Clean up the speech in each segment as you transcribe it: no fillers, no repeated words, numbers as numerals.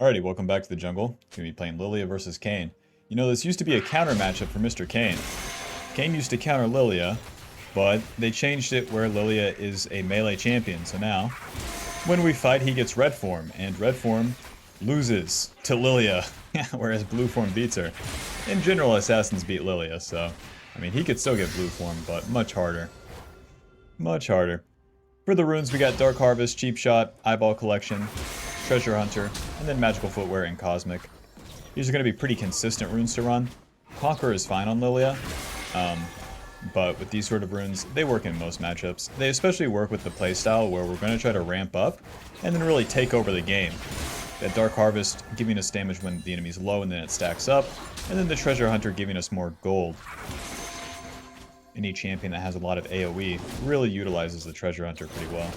Alrighty, welcome back to the jungle. Gonna be playing Lillia versus Kayn. You know, this used to be a counter matchup for Mr. Kayn. Kayn used to counter Lillia, but they changed it where Lillia is a melee champion. So now, when we fight, he gets red form, and red form loses to Lillia, whereas blue form beats her. In general, assassins beat Lillia, so, I mean, he could still get blue form, but much harder. Much harder. For the runes, we got Dark Harvest, Cheap Shot, Eyeball Collection, Treasure Hunter, and then Magical Footwear and Cosmic. These are going to be pretty consistent runes to run. Conquer is fine on Lillia, but with these sort of runes, they work in most matchups. They especially work with the playstyle where we're going to try to ramp up and then really take over the game. That Dark Harvest giving us damage when the enemy's low and then it stacks up, and then the Treasure Hunter giving us more gold. Any champion that has a lot of AoE really utilizes the Treasure Hunter pretty well.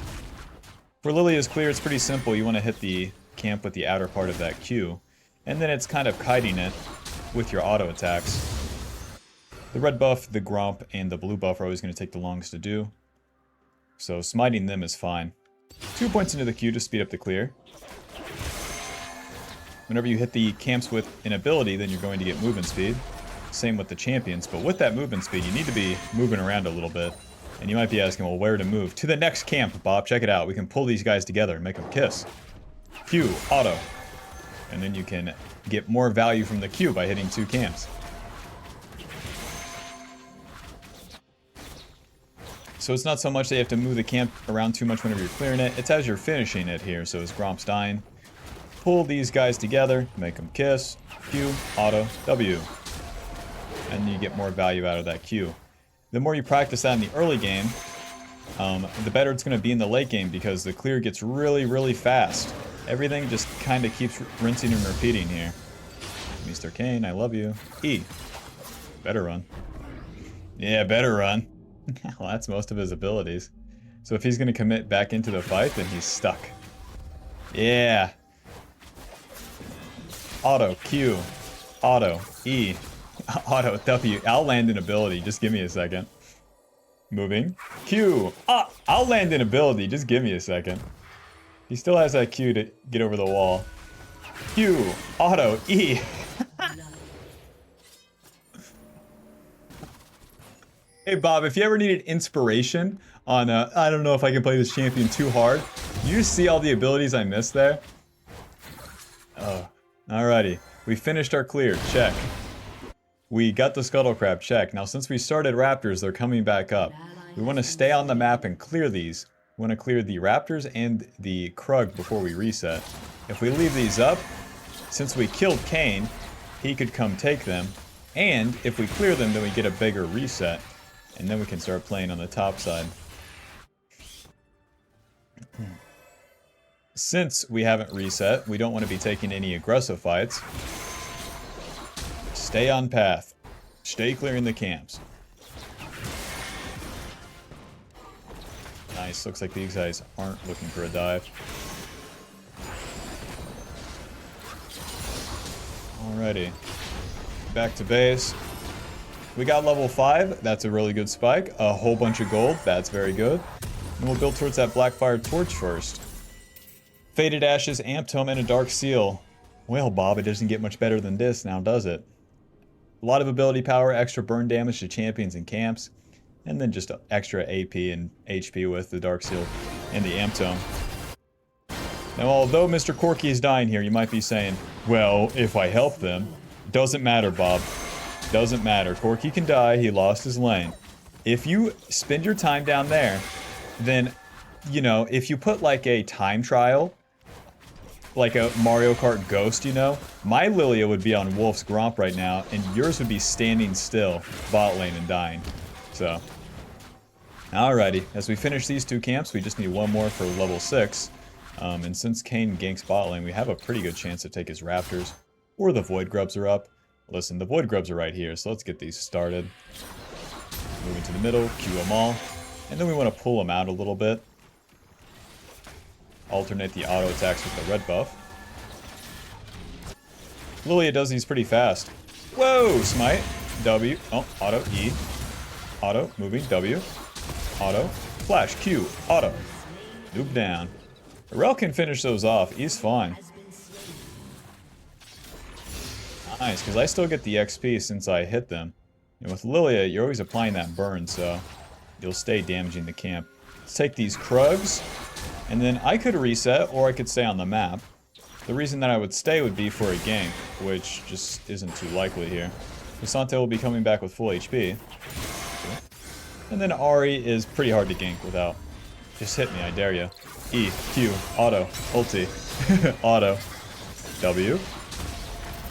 For Lillia's clear, it's pretty simple. You want to hit the camp with the outer part of that Q, and then it's kind of kiting it with your auto attacks. The red buff, the Gromp, and the blue buff are always going to take the longest to do, so smiting them is fine. 2 points into the Q to speed up the clear. Whenever you hit the camps with an ability, then you're going to get movement speed. Same with the champions, but with that movement speed, you need to be moving around a little bit. And you might be asking, well, where to move? To the next camp, Bob. Check it out. We can pull these guys together and make them kiss. Q, auto. And then you can get more value from the Q by hitting 2 camps. So it's not so much that you have to move the camp around too much whenever you're clearing it. It's as you're finishing it here. So as Gromp's dying, pull these guys together, make them kiss. Q, auto, W. And you get more value out of that Q. The more you practice that in the early game, the better it's going to be in the late game because the clear gets really, really fast. Everything just kind of keeps rinsing and repeating here. Mr. Kayn, I love you. E. Better run. Yeah, better run. Well, that's most of his abilities. So if he's going to commit back into the fight, then he's stuck. Yeah. Auto, Q. Auto, E. Auto, W. I'll land an ability. Just give me a second. Moving. Q. I'll land an ability. Just give me a second. He still has that Q to get over the wall. Q. Auto. E. Hey, Bob, if you ever needed inspiration on, I don't know if I can play this champion too hard, you see all the abilities I missed there? Oh, alrighty. We finished our clear. Check. We got the Scuttle Crab, check. Now since we started Raptors, they're coming back up. We want to stay on the map and clear these. We want to clear the Raptors and the Krug before we reset. If we leave these up, since we killed Kayn, he could come take them. And if we clear them, then we get a bigger reset. And then we can start playing on the top side. Since we haven't reset, we don't want to be taking any aggressive fights. Stay on path. Stay clearing the camps. Nice. Looks like these guys aren't looking for a dive. Alrighty. Back to base. We got level 5. That's a really good spike. A whole bunch of gold. That's very good. And we'll build towards that Blackfire Torch first. Faded Ashes, Amp Tome, and a Dark Seal. Well, Bob, it doesn't get much better than this now, does it? A lot of ability power, extra burn damage to champions and camps, and then just extra AP and HP with the Dark Seal and the Amp Tome. Now, although Mr. Corky is dying here, you might be saying, well, if I help them, doesn't matter, Bob. Doesn't matter. Corky can die. He lost his lane. If you spend your time down there, then, you know, if you put like a time trial, like a Mario Kart Ghost, you know, my Lillia would be on Wolf's Gromp right now, and yours would be standing still, bot lane and dying. So, alrighty. As we finish these 2 camps, we just need 1 more for level 6. And since Kayn ganks bot lane, we have a pretty good chance to take his Raptors. Or the Void Grubs are up. Listen, the Void Grubs are right here, so let's get these started. Move into the middle, Q them all. And then we want to pull them out a little bit. Alternate the auto attacks with the red buff. Lillia does these pretty fast. Whoa! Smite. W. Oh, auto. E. Auto. Moving. W. Auto. Flash. Q. Auto. Noob down. Rel can finish those off. He's fine. Nice, because I still get the XP since I hit them. And with Lillia, you're always applying that burn, so you'll stay damaging the camp. Let's take these Krugs, and then I could reset, or I could stay on the map. The reason that I would stay would be for a gank, which just isn't too likely here. Visante will be coming back with full HP. And then Ari is pretty hard to gank without. Just hit me, I dare you. E, Q, auto, ulti, auto, W,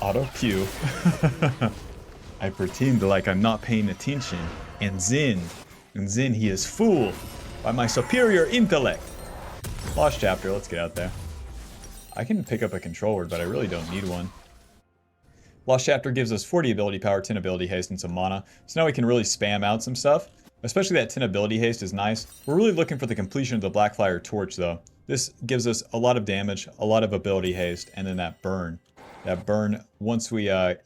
auto, Q. I pretend like I'm not paying attention, and then he is fooled by my superior intellect. Lost chapter, let's get out there. I can pick up a control word, but I really don't need one. Lost chapter gives us 40 ability power, 10 ability haste, and some mana, so now we can really spam out some stuff. Especially that 10 ability haste is nice. We're really looking for the completion of the Blackfire Torch though. This gives us a lot of damage, a lot of ability haste, and then that burn. That burn, once we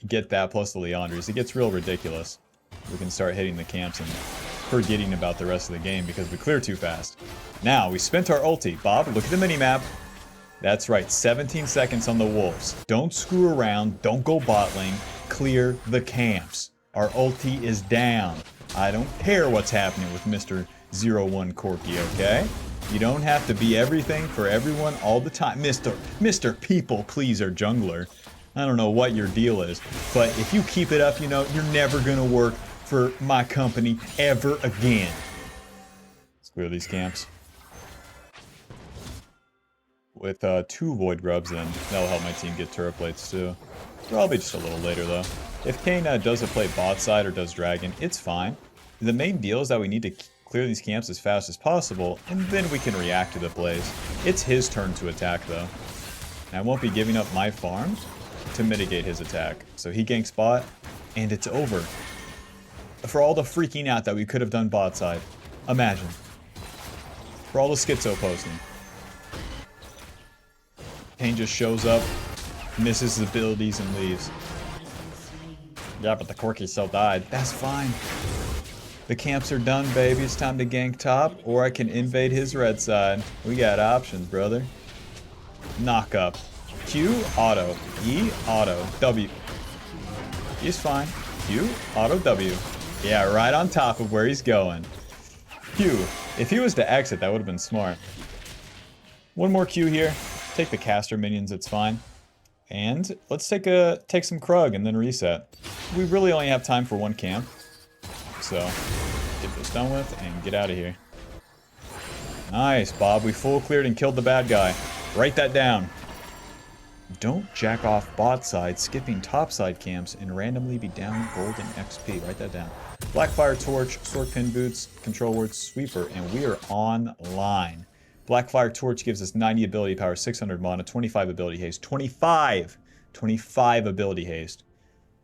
get that plus the Leandries, it gets real ridiculous. We can start hitting the camps and forgetting about the rest of the game because we clear too fast. Now, we spent our ulti. Bob, look at the minimap. That's right, 17 seconds on the Wolves. Don't screw around, don't go bot lane, clear the camps. Our ulti is down. I don't care what's happening with Mr. 01 Corky, okay? You don't have to be everything for everyone all the time. Mr. People Pleaser Jungler. I don't know what your deal is, but if you keep it up, you know, you're never gonna work for my company ever again. Let's clear these camps. With 2 Void Grubs, then that'll help my team get turret plates too. Probably just a little later though. If Kane doesn't play bot side or does dragon, it's fine. The main deal is that we need to clear these camps as fast as possible, and then we can react to the plays. It's his turn to attack though. And I won't be giving up my farm to mitigate his attack. So he ganks bot, and it's over. For all the freaking out that we could have done bot side. Imagine. For all the schizo posting. Kane just shows up, misses his abilities, and leaves. Yeah, but the Corky still died. That's fine. The camps are done, baby. It's time to gank top, or I can invade his red side. We got options, brother. Knock up. Q, auto. E, auto. W. He's fine. Q, auto, W. Yeah, right on top of where he's going. Q. If he was to exit, that would have been smart. One more Q here. Take the caster minions, it's fine. And let's take some Krug and then reset. We really only have time for one camp. So, get this done with and get out of here. Nice, Bob. We full cleared and killed the bad guy. Write that down. Don't jack off bot side, skipping top side camps, and randomly be down golden XP. Write that down. Blackfire Torch, Sword Pin Boots, Control Word, Sweeper, and we are online. Blackfire Torch gives us 90 ability power, 600 mana, 25 ability haste. 25 ability haste.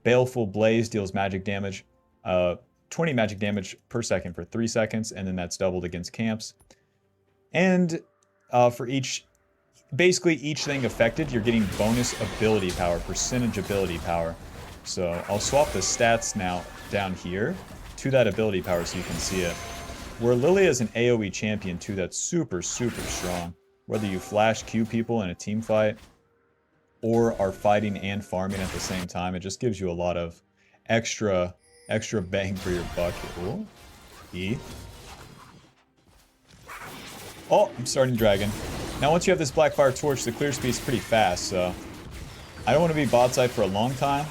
Baleful Blaze deals magic damage, 20 magic damage per second for 3 seconds, and then that's doubled against camps. And for basically each thing affected, you're getting bonus ability power, percentage ability power. So I'll swap the stats now down here to that ability power so you can see it. Where Lillia is an AoE champion too, that's super, super strong. Whether you flash Q people in a team fight, or are fighting and farming at the same time, it just gives you a lot of extra bang for your buck. Ooh. E. Oh, I'm starting dragon. Now once you have this Blackfire Torch, the clear speed is pretty fast, so I don't want to be bot side for a long time.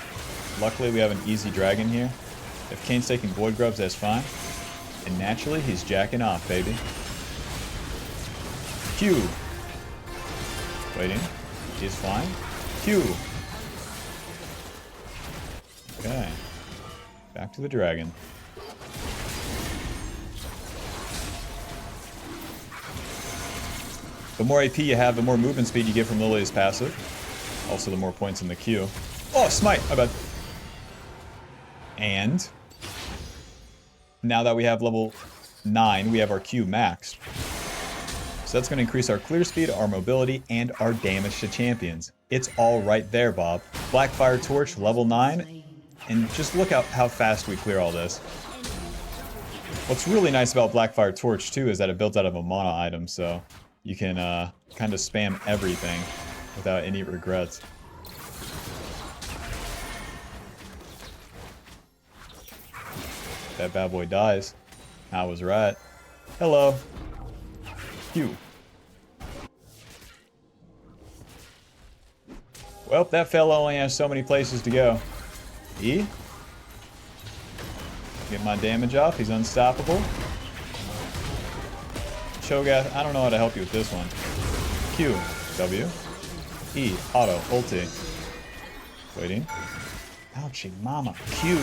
Luckily we have an easy dragon here. If Kane's taking Void Grubs, that's fine. And naturally, he's jacking off, baby. Q. Waiting. He's fine. Q. Okay. Back to the dragon. The more AP you have, the more movement speed you get from Lillia's passive. Also, the more points in the Q. Oh, smite! My bad. And now that we have level 9, we have our Q maxed. So that's going to increase our clear speed, our mobility, and our damage to champions. It's all right there, Bob. Blackfire Torch, level 9. And just look at how fast we clear all this. What's really nice about Blackfire Torch, too, is that it builds out of a mana item, so you can kind of spam everything without any regrets. That bad boy dies. I was right. Hello. Q. Well, that fella only has so many places to go. E. Get my damage off. He's unstoppable. Cho'Gath, I don't know how to help you with this one. Q. W. E. Auto. Ulti. Waiting. Ouchie mama. Q.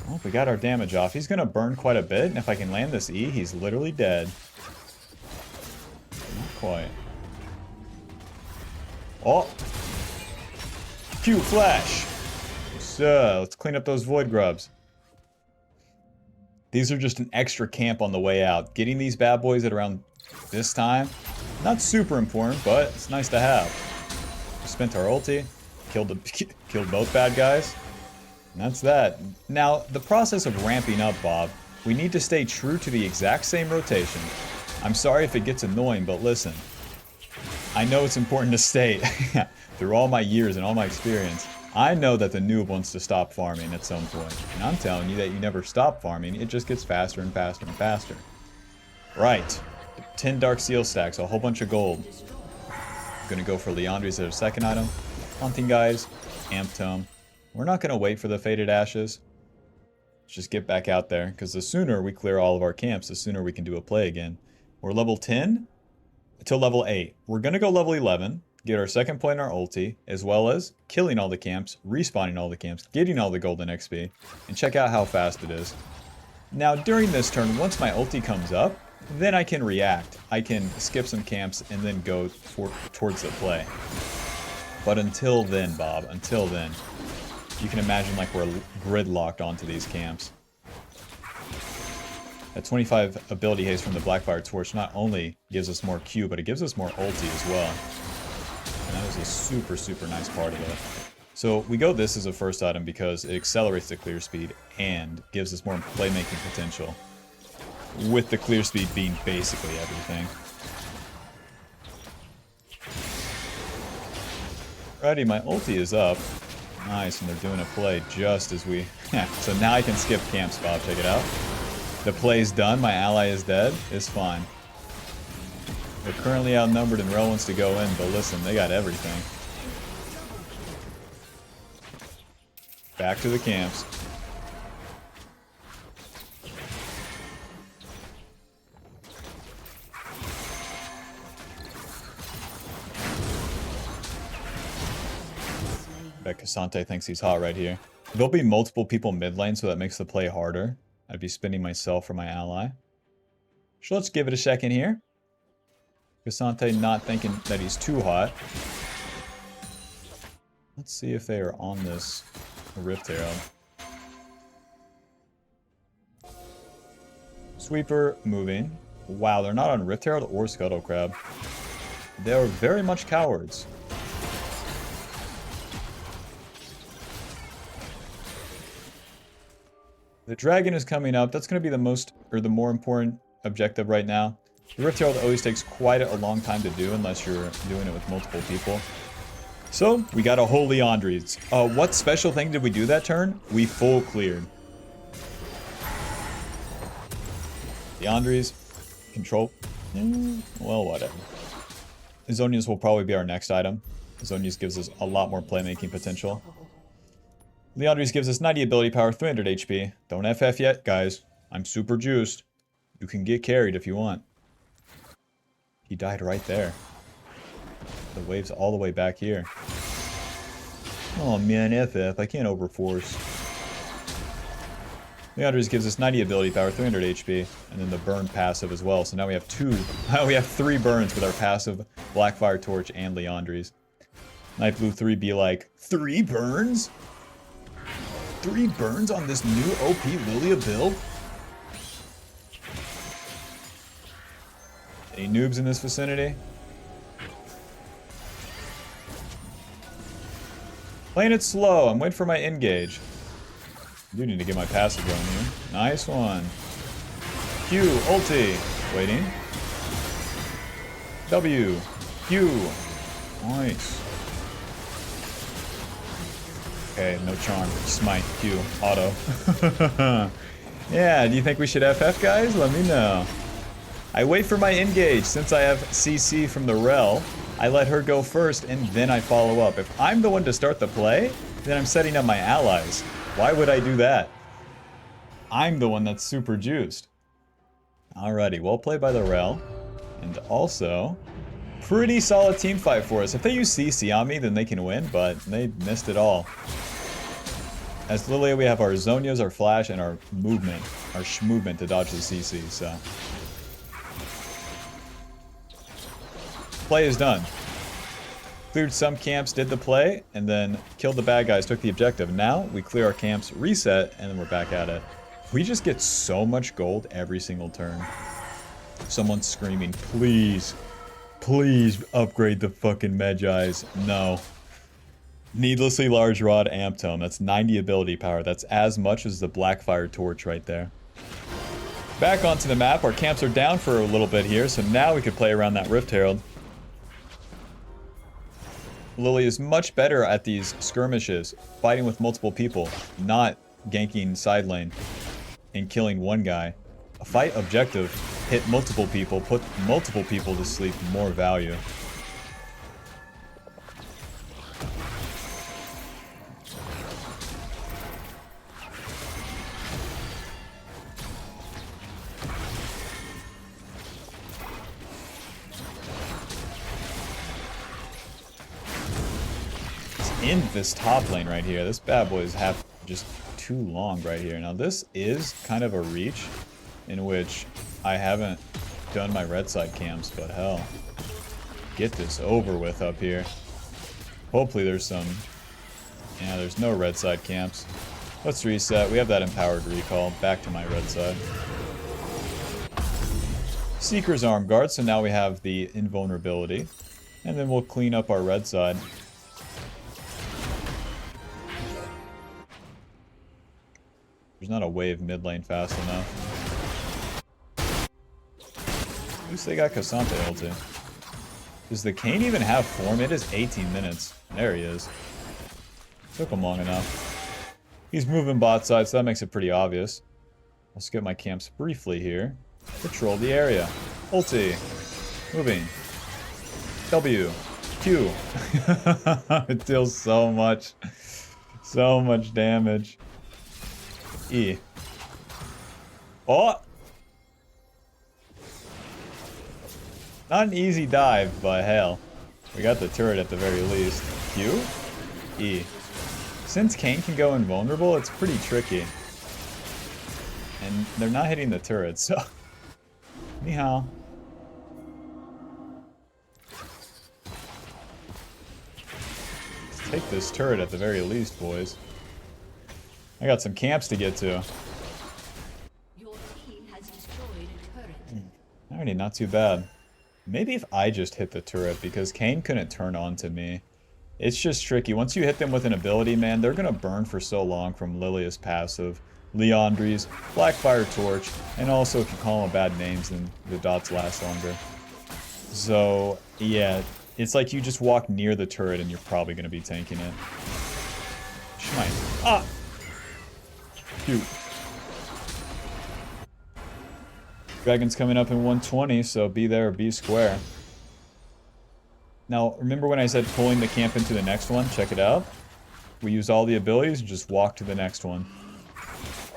Well, we got our damage off. He's going to burn quite a bit, and if I can land this E, he's literally dead. Not quite. Oh! Q flash! So, let's clean up those void grubs. These are just an extra camp on the way out. Getting these bad boys at around this time, not super important, but it's nice to have. We spent our ulti, killed both bad guys. And that's that. Now, the process of ramping up, Bob, we need to stay true to the exact same rotation. I'm sorry if it gets annoying, but listen. I know it's important to state, through all my years and all my experience, I know that the noob wants to stop farming at some point. And I'm telling you that you never stop farming, it just gets faster and faster and faster. Right. 10 Dark Seal stacks, a whole bunch of gold. I'm gonna go for Liandry's as our second item. Hunting guys, Amp Tome. We're not going to wait for the Faded Ashes. Let's just get back out there, because the sooner we clear all of our camps, the sooner we can do a play again. We're level 10 to level 8. We're going to go level 11, get our second point in our ulti, as well as killing all the camps, respawning all the camps, getting all the golden XP, and check out how fast it is. Now, during this turn, once my ulti comes up, then I can react. I can skip some camps and then go towards the play. But until then, Bob, until then, you can imagine like we're gridlocked onto these camps. That 25 ability haste from the Blackfire Torch not only gives us more Q, but it gives us more ulti as well. And that is a super, super nice part of it. So we go this as a first item because it accelerates the clear speed and gives us more playmaking potential. With the clear speed being basically everything. Alrighty, my ulti is up. Nice, and they're doing a play just as we... Yeah, so now I can skip camps, Bob. Check it out. The play's done. My ally is dead. It's fine. They're currently outnumbered and Rel wants to go in, but listen, they got everything. Back to the camps. Bet Cassante thinks he's hot right here. There'll be multiple people mid lane, so that makes the play harder. I'd be spinning myself for my ally. So let's give it a second here. Cassante not thinking that he's too hot. Let's see if they are on this Rift Herald. Sweeper moving. Wow, they're not on Rift Herald or Scuttle Crab. They are very much cowards. The dragon is coming up. That's going to be the most, or the more important objective right now. The Rift Herald always takes quite a long time to do unless you're doing it with multiple people. So, we got a whole Liandry's. What special thing did we do that turn? We full cleared. Liandry's. Control. Well, whatever. Zhonya's will probably be our next item. Zhonya's gives us a lot more playmaking potential. Liandry's gives us 90 ability power, 300 HP. Don't FF yet, guys. I'm super juiced. You can get carried if you want. He died right there. The wave's all the way back here. Oh man, FF. I can't overforce. Liandry's gives us 90 ability power, 300 HP, and then the burn passive as well. So now we have we have 3 burns with our passive Blackfire Torch and Liandry's. Night Blue 3 be like, 3 burns? 3 burns on this new OP Lillia build? Any noobs in this vicinity? Playing it slow. I'm waiting for my engage. I do need to get my passive going here. Nice one. Q, ulti. Waiting. W. Q. Nice. Okay, no charm. Smite, Q, auto. Yeah, do you think we should FF, guys? Let me know. I wait for my engage. Since I have CC from the rel, I let her go first, and then I follow up. If I'm the one to start the play, then I'm setting up my allies. Why would I do that? I'm the one that's super juiced. Alrighty, well played by the rel. And also, pretty solid team fight for us. If they use CC on me, then they can win, but they missed it all. As Lillia, we have our Zonias, our Flash, and our movement. Our movement to dodge the CC, so. Play is done. Cleared some camps, did the play, and then killed the bad guys, took the objective. Now, we clear our camps, reset, and then we're back at it. We just get so much gold every single turn. Someone's screaming, please, please upgrade the fucking Medjais. No. Needlessly large rod amp tome. That's 90 ability power. That's as much as the Blackfire torch right there. Back onto the map. Our camps are down for a little bit here, so now we could play around that Rift Herald. Lily is much better at these skirmishes, fighting with multiple people, not ganking side lane and killing one guy. A fight objective, hit multiple people, put multiple people to sleep, more value. In this top lane right here. This bad boy is half just too long right here. Now this is kind of a reach in which I haven't done my red side camps, but hell, get this over with up here. Hopefully there's some, yeah, there's no red side camps. Let's reset. We have that empowered recall. Back to my red side. Seeker's arm guard, so now we have the invulnerability. And then we'll clean up our red side. There's not a wave mid lane fast enough. At least they got Cassante ulti. Does the Kayn even have form? It is 18 minutes. There he is. Took him long enough. He's moving bot side, so that makes it pretty obvious. I'll skip my camps briefly here. Patrol the area. Ulti. Moving. W. Q. It deals so much. So much damage. E. Oh! Not an easy dive, but hell. We got the turret at the very least. Q? E. Since Kayn can go invulnerable, it's pretty tricky. And they're not hitting the turret, so... Anyhow. Let's take this turret at the very least, boys. I got some camps to get to. Your team has destroyed a turret. Alrighty, not too bad. Maybe if I just hit the turret, because Kayn couldn't turn on to me. It's just tricky. Once you hit them with an ability, man, they're gonna burn for so long from Lilia's passive, Leandri's, Blackfire Torch, and also if you call them bad names, then the dots last longer. So, yeah, it's like you just walk near the turret and you're probably gonna be tanking it. Shmite. Ah! Cute. Dragon's coming up in 120, so be there or be square. Now, remember when I said pulling the camp into the next one? Check it out. We use all the abilities and just walk to the next one.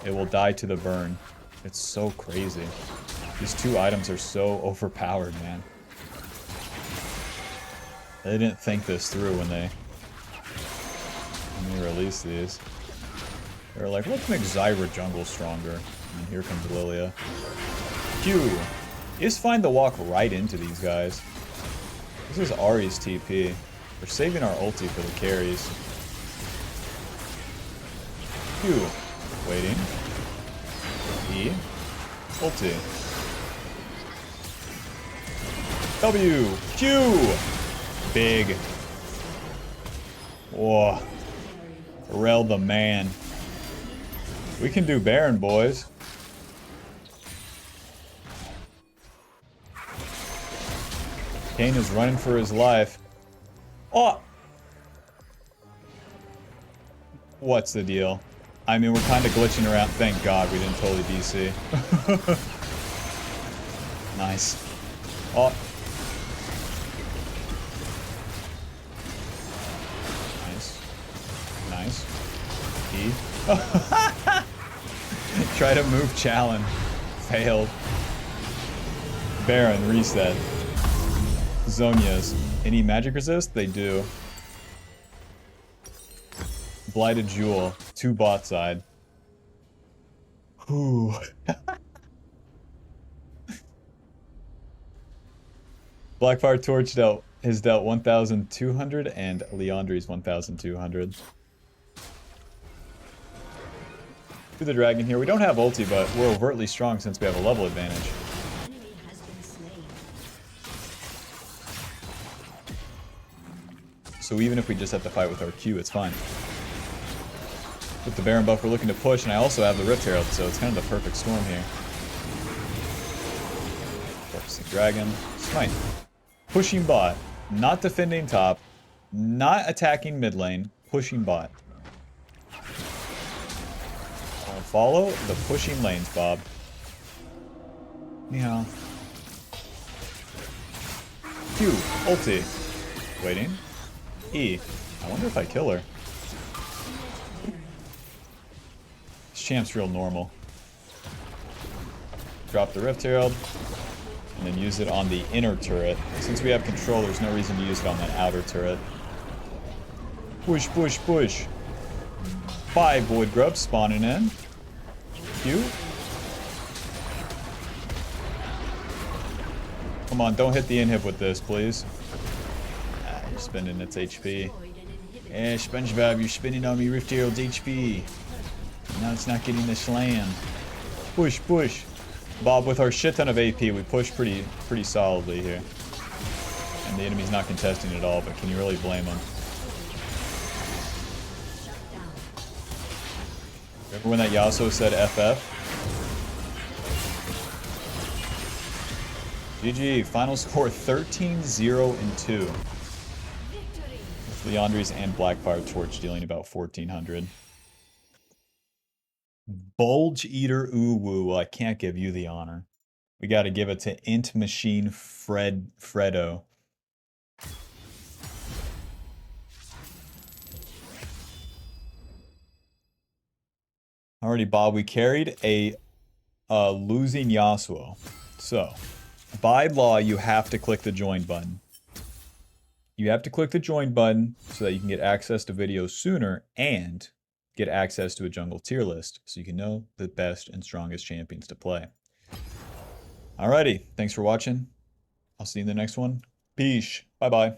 It will die to the burn. It's so crazy. These two items are so overpowered, man. They didn't think this through when they released these. They were like, let's make Lillia Jungle stronger. And here comes Lillia. Q. Just find the walk right into these guys. This is Ahri's TP. We're saving our ulti for the carries. Q. Waiting. E. Ulti. W. Q. Big. Whoa. Rel the man. We can do Baron, boys. Kayn is running for his life. Oh! What's the deal? I mean, we're kind of glitching around. Thank God we didn't totally DC. Nice. Oh. Nice. Nice. E. Try to move Challenge. Failed. Baron, reset. Zonias. Any magic resist? They do. Blighted Jewel. 2 bot side. Whew. Blackfire Torch has dealt 1,200 and Leandri's 1,200. To the dragon here. We don't have ulti, but we're overtly strong since we have a level advantage. Enemy has been slain. So even if we just have to fight with our Q, it's fine. With the Baron buff, we're looking to push, and I also have the Rift Herald, so it's kind of the perfect storm here. Focusing Dragon. Smite. Pushing bot. Not defending top. Not attacking mid lane. Pushing bot. I'll follow the pushing lanes, Bob. Meow. Q. Ulti. Waiting. E. I wonder if I kill her. This champ's real normal. Drop the Rift Herald. And then use it on the inner turret. Since we have control, there's no reason to use it on that outer turret. Push, push, push. 5 Void Grubs spawning in. Q. Come on, don't hit the inhib with this, please. Ah, you're spending its HP. Eh, SpongeBob, you're spending on me Rift Herald's HP. Now it's not getting the slam. Push, push. Bob, with our shit ton of AP, we push pretty solidly here. And the enemy's not contesting at all, but can you really blame him? Remember when that Yasuo said FF? GG, final score 13-0-2. With Leandri's and Blackfire Torch dealing about 1,400. Bulge Eater Uwu. Well, I can't give you the honor. We got to give it to Int Machine Fredo. Alrighty, Bob. We carried a losing Yasuo. So, by law, you have to click the join button. You have to click the join button so that you can get access to videos sooner and get access to a jungle tier list so you can know the best and strongest champions to play. Alrighty, thanks for watching. I'll see you in the next one. Peace. Bye-bye.